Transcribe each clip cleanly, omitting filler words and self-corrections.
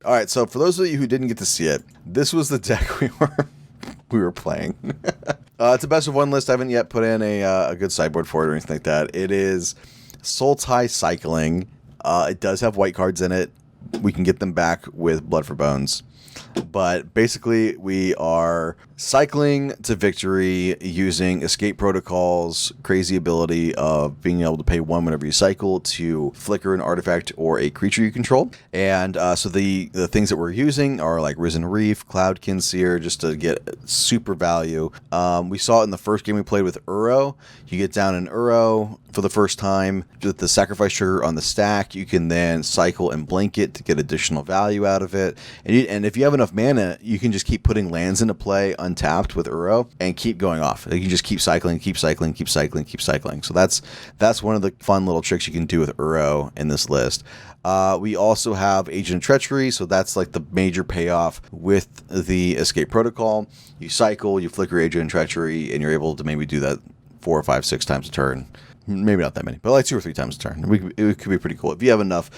All right, so for those of you who didn't get to see it, this was the deck we were playing. It's a best of one list. I haven't yet put in a good sideboard for it or anything like that. It is Soul Tie Cycling. It does have white cards in it. We can get them back with Blood for Bones. But basically, we are cycling to victory using Escape Protocol's crazy ability of being able to pay 1 whenever you cycle to flicker an artifact or a creature you control. And so the things that we're using are like Risen Reef, Cloudkin Seer, just to get super value. We saw it in the first game we played with Uro. You get down an Uro for the first time with the sacrifice trigger on the stack. You can then cycle and blink it to get additional value out of it. And if you have enough mana, you can just keep putting lands into play untapped with Uro and keep going off. You can just keep cycling, keep cycling, keep cycling, keep cycling. So that's one of the fun little tricks you can do with Uro in this list. We also have Agent of Treachery, so that's like the major payoff with the Escape Protocol. You cycle, you flicker Agent of Treachery, and you're able to maybe do that 4 or 5, 6 times a turn. Maybe not that many, but like 2 or 3 times a turn. It could be pretty cool if you have enough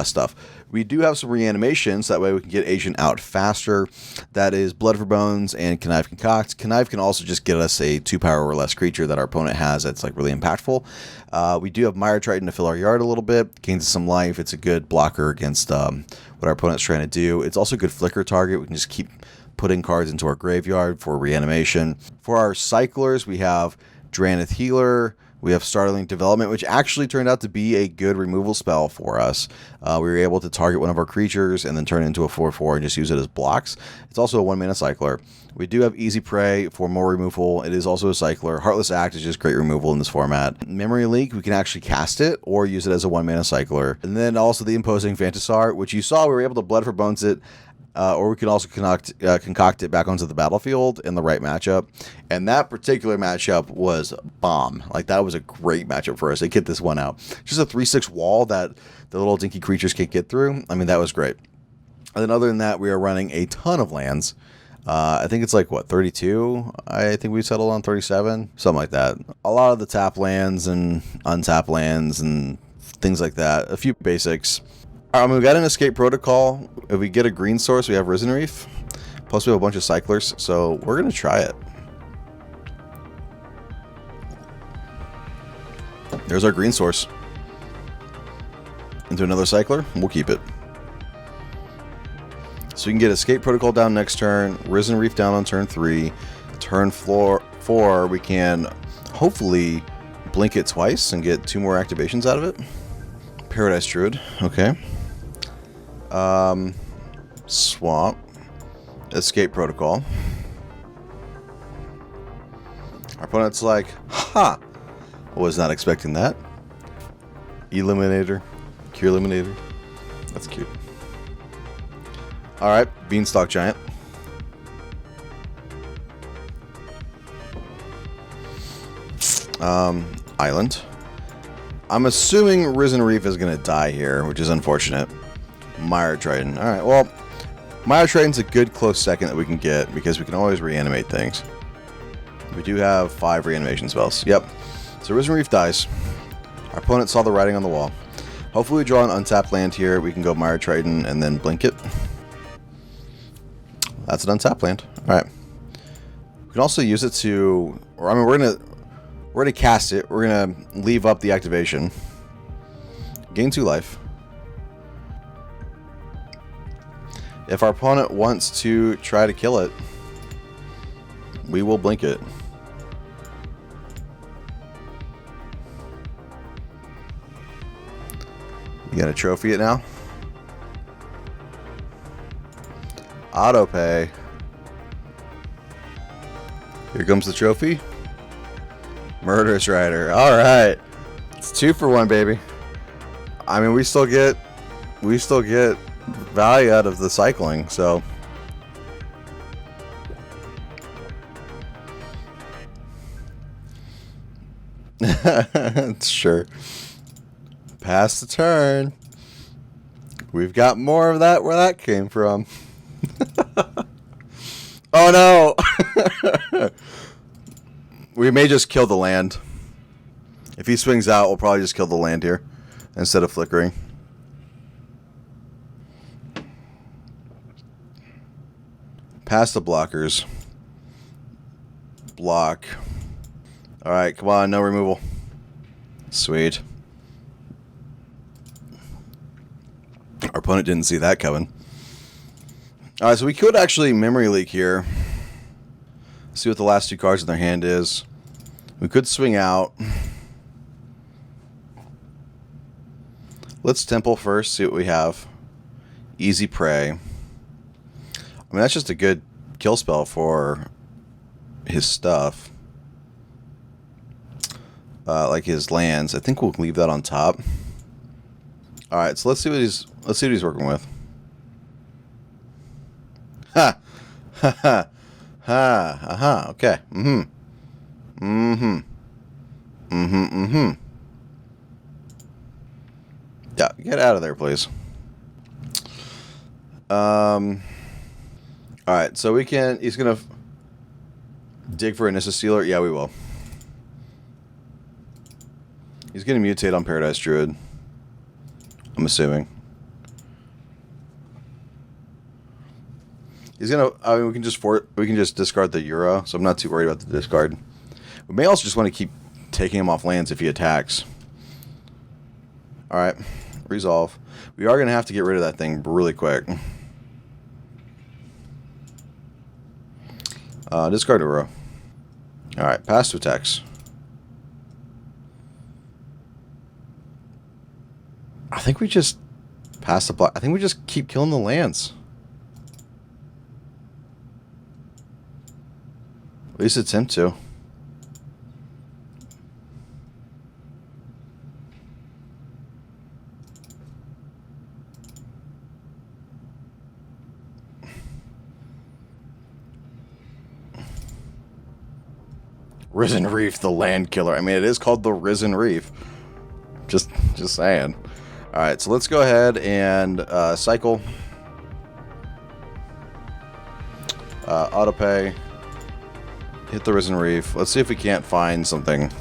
stuff. We do have some reanimations. That way we can get Agent out faster. That is Blood for Bones and Connive Concoct. Connive can also just get us a 2-power or less creature that our opponent has that's like really impactful. We do have Mire Triton to fill our yard a little bit. Gains us some life. It's a good blocker against what our opponent's trying to do. It's also a good flicker target. We can just keep putting cards into our graveyard for reanimation. For our cyclers, we have Dranith Healer. We have Startling Development, which actually turned out to be a good removal spell for us. We were able to target one of our creatures and then turn it into a 4/4 and just use it as blocks. It's also a 1-mana cycler. We do have Easy Prey for more removal. It is also a cycler. Heartless Act is just great removal in this format. Memory Leak, we can actually cast it or use it as a 1-mana cycler. And then also the Imposing Phantasar, which you saw we were able to Blood for Bones it. Or we can also concoct it back onto the battlefield in the right matchup. And that particular matchup was bomb. Like, that was a great matchup for us. They get this one out. Just a 3/6 wall that the little dinky creatures can't get through. I mean, that was great. And then other than that, we are running a ton of lands. I think it's like, what, 32? I think we settled on 37. Something like that. A lot of the tap lands and untap lands and things like that. A few basics. We got an Escape Protocol. If we get a green source, we have Risen Reef. Plus, we have a bunch of cyclers, so we're going to try it. There's our green source. Into another cycler, and we'll keep it. So we can get Escape Protocol down next turn, Risen Reef down on turn 3. Turn 4, we can hopefully blink it twice and get 2 more activations out of it. Paradise Druid, okay. Swamp. Escape Protocol. Our opponent's like, ha! I was not expecting that. Eliminator. Cure Eliminator. That's cute. Alright, Beanstalk Giant. Island. I'm assuming Risen Reef is going to die here, which is unfortunate. Mire Triton. Alright, well, Mire Triton's a good close second that we can get because we can always reanimate things. We do have 5 reanimation spells. Yep. So Risen Reef dies. Our opponent saw the writing on the wall. Hopefully we draw an untapped land here. We can go Mire Triton and then blink it. That's an untapped land. Alright. We can also use it to... Or, I mean, we're gonna cast it. We're gonna leave up the activation. Gain 2 life. If our opponent wants to try to kill it, we will blink it. You gotta trophy it now. Auto pay. Here comes the trophy. Murderous Rider. Alright. It's 2 for 1, baby. I mean, we still get value out of the cycling, so sure. Pass the turn. We've got more of that where that came from. Oh no. We may just kill the land. If he swings out, we'll probably just kill the land here instead of flickering. Past the blockers. Block. Alright, come on, no removal. Sweet. Our opponent didn't see that coming. Alright, so we could actually memory leak here. See what the last 2 cards in their hand is. We could swing out. Let's Temple first, see what we have. Easy Prey. I mean, that's just a good kill spell for his stuff. Like his lands. I think we'll leave that on top. Alright, so let's see what he's working with. Ha! Ha ha! Ha! Aha! Okay. Mm-hmm. Mm-hmm. Mm-hmm. Mm-hmm. Yeah, get out of there, please. Alright, so we can... He's gonna dig for a Nissa Sealer? Yeah, we will. He's gonna mutate on Paradise Druid. I'm assuming. He's gonna... I mean, we can just discard the Euro, so I'm not too worried about the discard. We may also just want to keep taking him off lands if he attacks. Alright. Resolve. We are gonna have to get rid of that thing really quick. Discard Euro. Alright, pass to attacks. I think we just pass the block. I think we just keep killing the lands. At least attempt to. Risen Reef, the land killer. I mean, it is called the Risen Reef. Just saying. All right, so let's go ahead and cycle. Autopay. Hit the Risen Reef. Let's see if we can't find something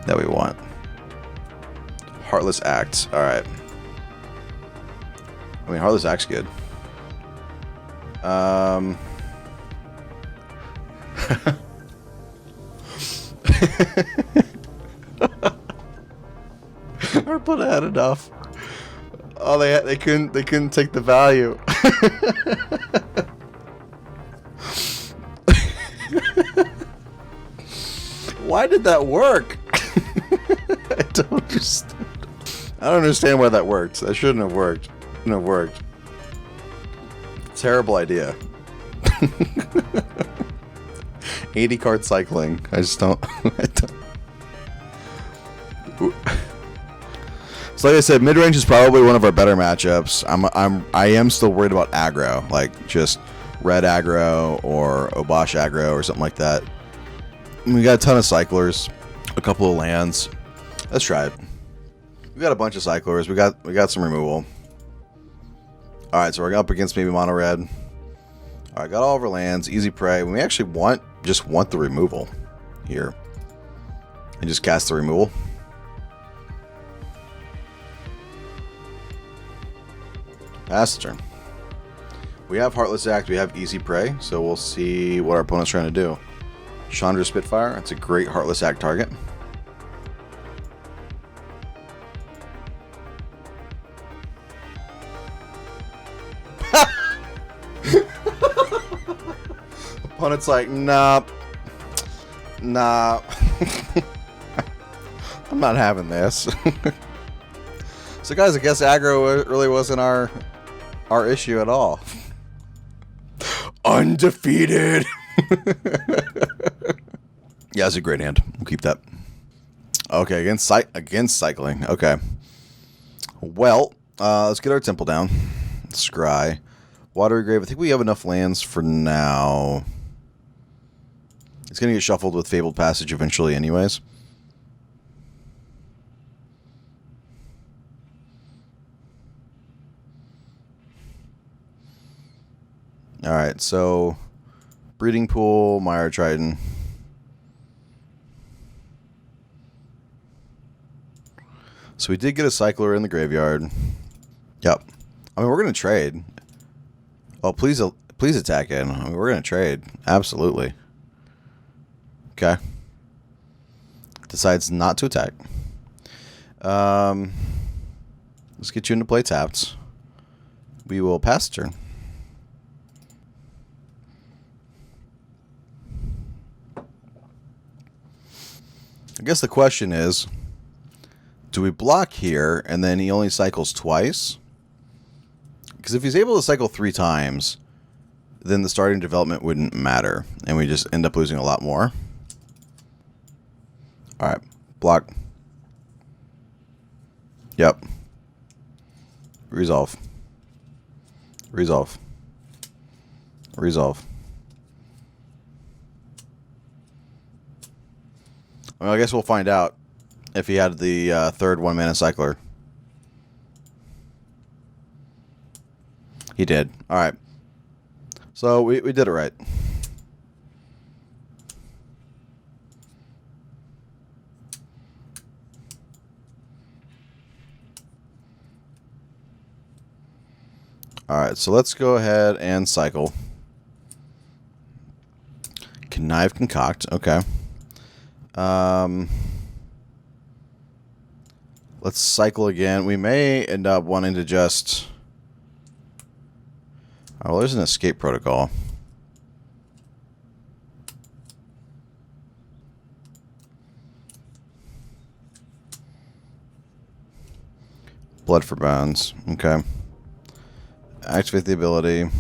that we want. Heartless Act. All right. I mean, Heartless Act's good. Our opponent had enough. Oh, they couldn't take the value. Why did that work? I don't understand. I don't understand why that worked. That shouldn't have worked. Shouldn't have worked. Terrible idea. 80 card cycling. I just don't. So like I said, mid range is probably one of our better matchups. I am still worried about aggro, like just red aggro or Obosh aggro or something like that. We got a ton of cyclers, a couple of lands. Let's try it. We got a bunch of cyclers. We got some removal. All right, so we're up against maybe mono red. All right, got all of our lands, easy prey. We actually just want the removal here, and just cast the removal. Pass the turn. We have Heartless Act, we have Easy Prey, so we'll see what our opponent's trying to do. Chandra Spitfire, that's a great Heartless Act target. Opponent's like, nah. Nah. I'm not having this. So guys, I guess aggro really wasn't our issue at all. Undefeated. Yeah, it's a great hand. We'll keep that. Okay, against cycling. Okay. Well, let's get our temple down. Scry. Watery Grave. I think we have enough lands for now. It's going to get shuffled with Fabled Passage eventually anyways. Alright, so Breeding Pool, Mire Triton. So we did get a cycler in the graveyard. Yep. I mean, we're going to trade. Oh, please Please attack it. I mean, we're going to trade. Absolutely. Okay. Decides not to attack. Let's get you into play tapped. We will pass turn. I guess the question is, do we block here and then he only cycles twice? Because if he's able to cycle 3 times, then the starting development wouldn't matter and we just end up losing a lot more. Alright, block. Yep. Resolve. Resolve. Resolve. Well, I guess we'll find out if he had the third 1-mana cycler. He did. Alright. So we did it right. Alright, so let's go ahead and cycle. Connive, concoct. Okay. Let's cycle again. We may end up wanting to just... Oh, well, there's an escape protocol. Blood for bones. Okay. Activate the ability.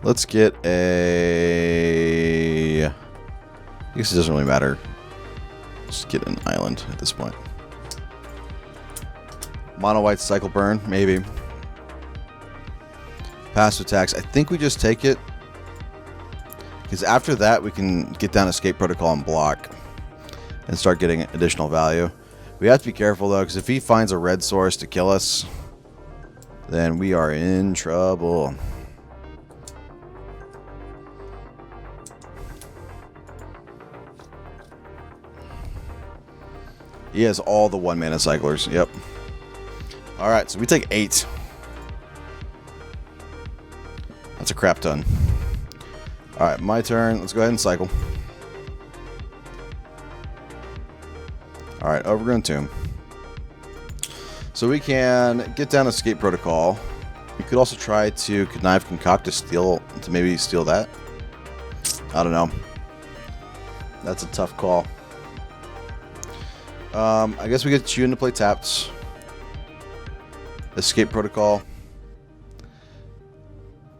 Let's get a... I guess it doesn't really matter. Just get an island at this point. Mono white cycle burn, maybe. Passive attacks. I think we just take it. Because after that, we can get down escape protocol and block. And start getting additional value. We have to be careful, though, because if he finds a red source to kill us, then we are in trouble. He has all the 1-mana cyclers. Yep. Alright, so we take 8. That's a crap ton. Alright, my turn. Let's go ahead and cycle. Alright, Overgrown Tomb. So we can get down escape protocol. We could also try to connive, concoct to maybe steal that. I don't know. That's a tough call. I guess we get you into play tapped. Escape protocol.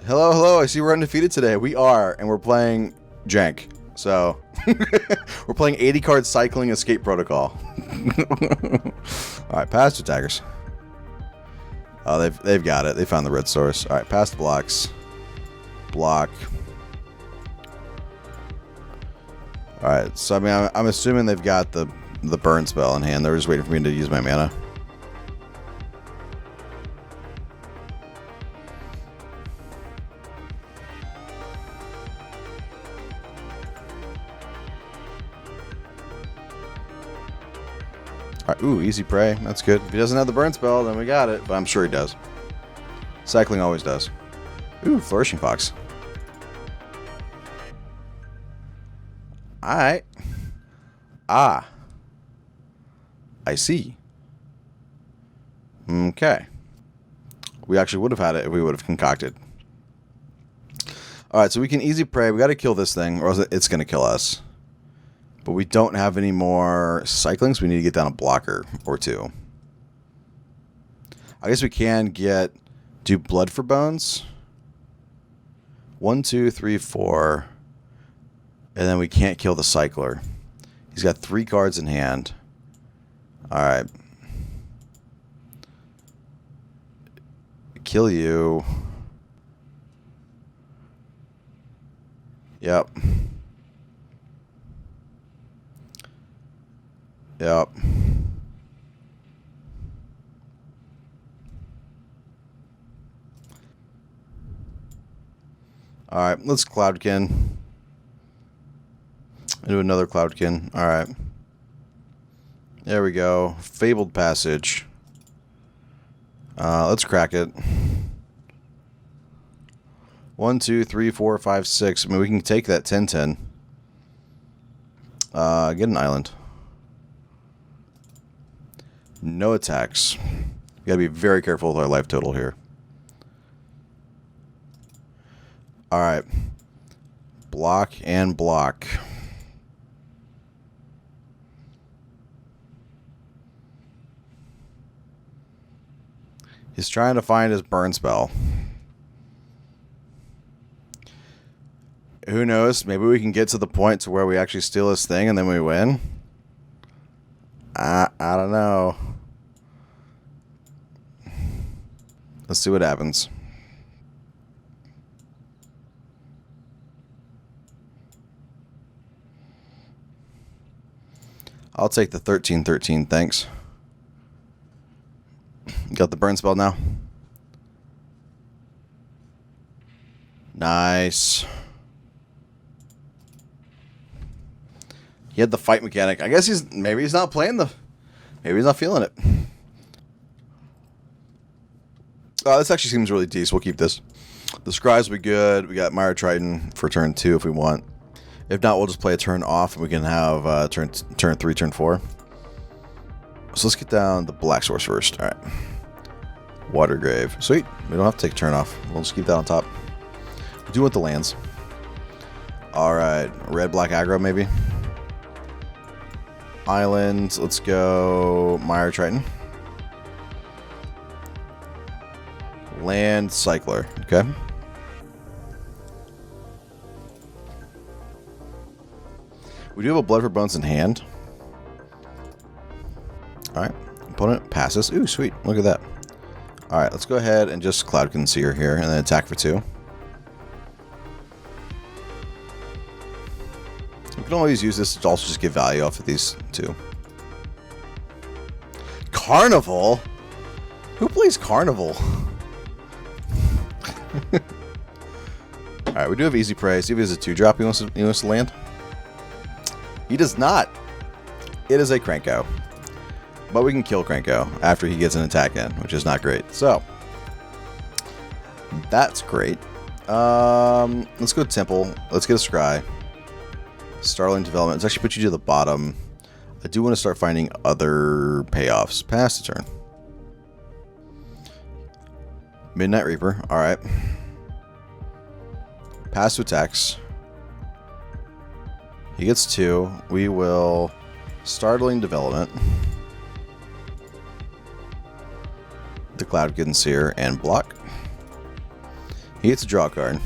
Hello, hello. I see we're undefeated today. We are, and we're playing jank. So we're playing 80 card cycling escape protocol. All right, pass to attackers. Oh, they've got it. They found the red source. All right, pass the blocks. Block. All right, so I mean, I'm assuming they've got the burn spell in hand. They're just waiting for me to use my mana. Alright, ooh, easy prey. That's good. If he doesn't have the burn spell, then we got it. But I'm sure he does. Cycling always does. Ooh, Flourishing Fox. Alright. Ah. I see. Okay. We actually would have had it if we would have concocted. Alright, so we can easy prey. We got to kill this thing, or else it's going to kill us. But we don't have any more cyclings. We need to get down a blocker or 2. I guess we can do blood for bones. 1, 2, 3, 4. And then we can't kill the cycler. He's got 3 cards in hand. Alright. Kill you. Yep. Yep. Alright, let's Cloudkin. Do another Cloudkin. Alright. There we go. Fabled Passage. Let's crack it. 1, 2, 3, 4, 5, 6. I mean, we can take that 10-10. Get an island. No attacks. We gotta be very careful with our life total here. Alright. Block and block. He's trying to find his burn spell. Who knows? Maybe we can get to the point to where we actually steal his thing and then we win. I don't know. Let's see what happens. I'll take the 13-13, thanks. Got the burn spell now. Nice. He had the fight mechanic. I guess maybe he's not playing maybe he's not feeling it. This actually seems really decent. We'll keep this. The Scries will be good. We got Mire Triton for turn 2 if we want. If not, we'll just play a turn off and we can have turn 3, turn 4. So let's get down the Black Source first. Alright. Watergrave. Sweet. We don't have to take a turn off. We'll just keep that on top. We do want the lands. Alright. Red, black aggro maybe. Island. Let's go Mire Triton. Land Cycler. Okay. We do have a Blood for Bones in hand. Alright. Opponent passes. Ooh, sweet. Look at that. Alright, let's go ahead and just Cloud Concealer here and then attack for 2. We can always use this to also just get value off of these 2. Carnival? Who plays Carnival? Alright, we do have Easy Prey. See if he has a 2-drop he wants to land. He does not. It is a Cranko. But we can kill Cranko after he gets an attack in, which is not great. So, that's great. Let's go Temple. Let's get a Scry. Starling Development. Let's actually put you to the bottom. I do want to start finding other payoffs. Pass the turn. Midnight Reaper. Alright. Pass to attacks. He gets 2. We will Startling Development. The Cloud Concealer and block. He gets a draw card.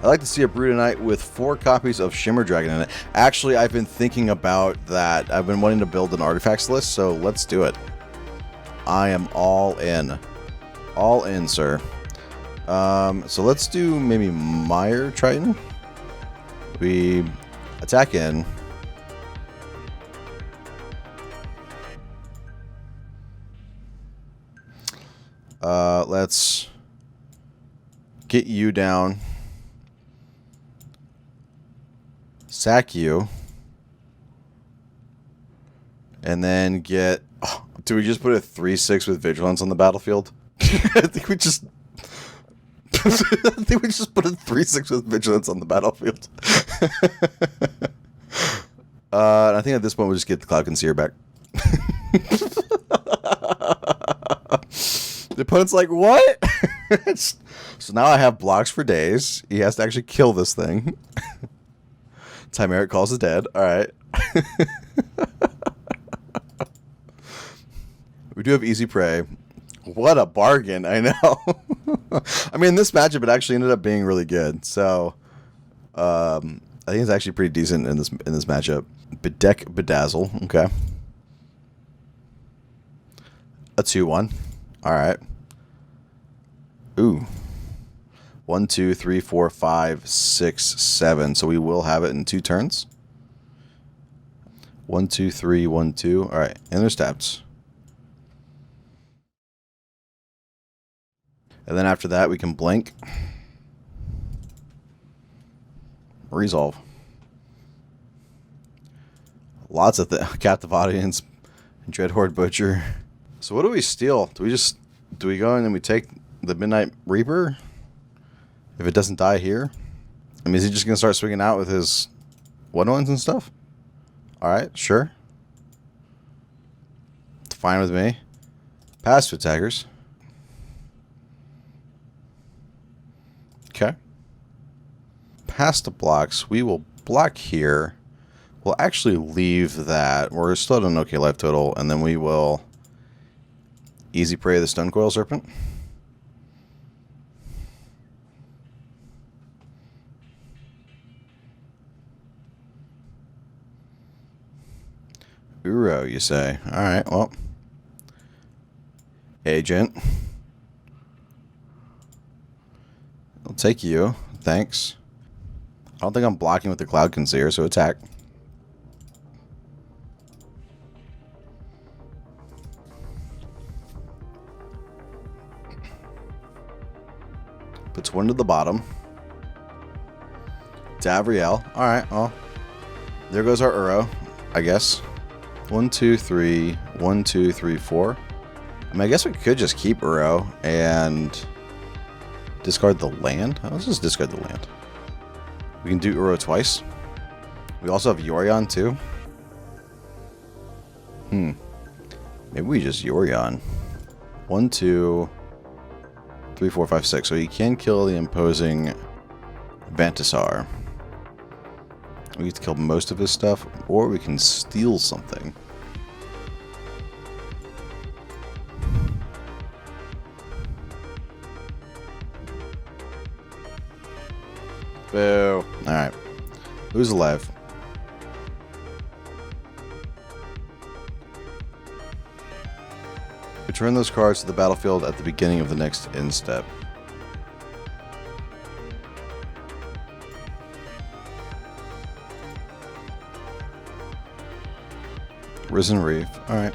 I'd like to see a Brutonite with 4 copies of Shimmer Dragon in it. Actually, I've been thinking about that. I've been wanting to build an artifacts list, so let's do it. I am all in. All in, sir. So let's do maybe Mire Triton. We attack in. Let's get you down. Sack you. And then get... Oh, do we just put a 3/6 with Vigilance on the battlefield? I think we just... I think we just put a 3/6 with Vigilance on the battlefield. I think at this point we'll just get the Cloud Concealer back. The opponent's like, what? So now I have blocks for days. He has to actually kill this thing. Timeric calls is dead. Alright. We do have Easy Prey. What a bargain, I know. I mean, this matchup, it actually ended up being really good. So, I think it's actually pretty decent in this matchup. Bedeck Bedazzle. Okay. A 2/1. Alright. Ooh. 1, 2, 3, 4, 5, 6, 7. So we will have it in 2 turns. 1, 2, 3, 1, 2. Alright. And there's taps. And then after that, we can blink. Resolve. Lots of Captive Audience. Dreadhorde Butcher. So what do we steal? Do we go in and we take the Midnight Reaper? If it doesn't die here? I mean, is he just going to start swinging out with his 1/1s and stuff? Alright, sure. It's fine with me. Passive attackers. Okay. Past the blocks. We will block here. We'll actually leave that. We're still at an okay life total. And then we will easy prey the Stone Coil Serpent. Uro, you say? Alright, well. Agent. I'll take you. Thanks. I don't think I'm blocking with the Cloud Concealer, so attack. Puts one to the bottom. Davriel. Alright, well. There goes our Uro, I guess. 1, 2, 3. 1, 2, 3, 4. I mean, I guess we could just keep Uro and discard the land. Let's just discard the land. We can do Uro twice. We also have Yorion too. Maybe we just Yorion. 1, 2, 3, 4, 5, 6. So he can kill the imposing Vantisar. We get to kill most of his stuff, or we can steal something. Boo. Alright. Who's alive? Return those cards to the battlefield at the beginning of the next end step. Risen Reef. Alright.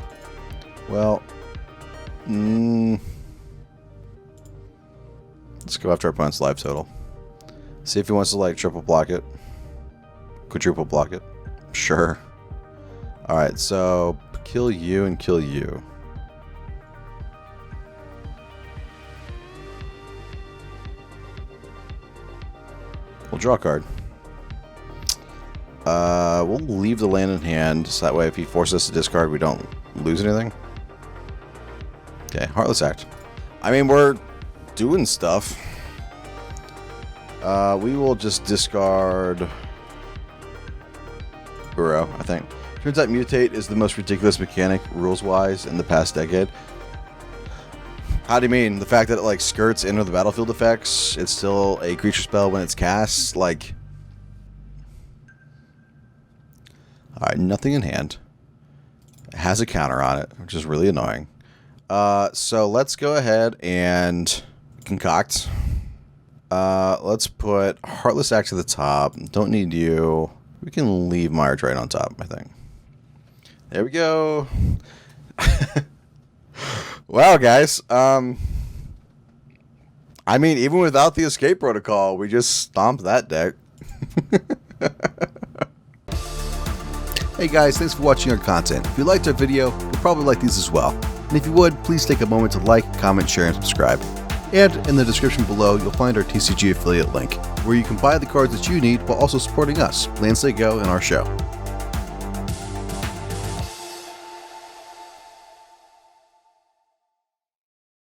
Well. Let's go after our opponent's life total. See if he wants to, like, triple block it. Quadruple block it. Sure. Alright, so kill you and kill you. We'll draw a card. We'll leave the land in hand, so that way if he forces us to discard, we don't lose anything. Okay, Heartless Act. I mean, we're doing stuff. We will just discard Uro, I think. Turns out Mutate is the most ridiculous mechanic, rules-wise, in the past decade. How do you mean? The fact that it, like, skirts enter the battlefield effects, it's still a creature spell when it's cast, like... Alright, nothing in hand. It has a counter on it, which is really annoying. So let's go ahead and concoct. Let's put Heartless Act to the top. Don't need you. We can leave Myers right on top, I think. There we go. Wow, guys. I mean, even without the escape protocol, we just stomped that deck. Hey guys, thanks for watching our content. If you liked our video, you'll probably like these as well. And if you would, please take a moment to like, comment, share, and subscribe. And in the description below, you'll find our TCG affiliate link, where you can buy the cards that you need while also supporting us, Landsay Go, and our show.